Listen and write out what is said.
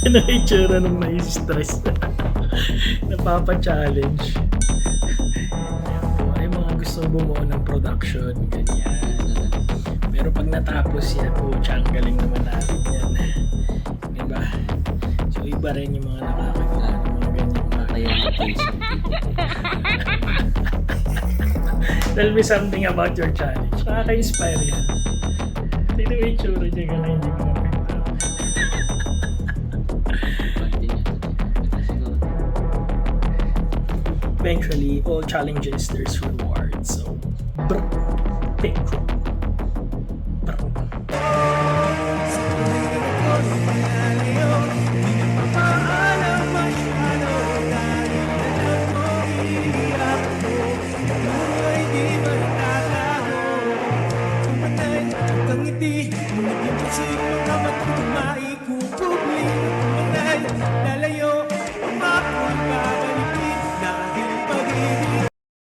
Ano yung itsura nung nai-stress? Napapa-challenge. Ayan po, ay mga gustong bumuo ng production, ganyan. Pero pag natapos yan po, ang galing naman natin yan. Diba? So iba rin yung mga nakakagawa ng mga ganyan Kaya bagay. motivation. Tell me something about your challenge. Nakaka-inspire yan. Tignan mo yung itsura niya ka na hindi ko mapinta. Parte niya. Ito siguro. Eventually, all challenges, there's rewards. So, pick. Ngiti, ngunit yung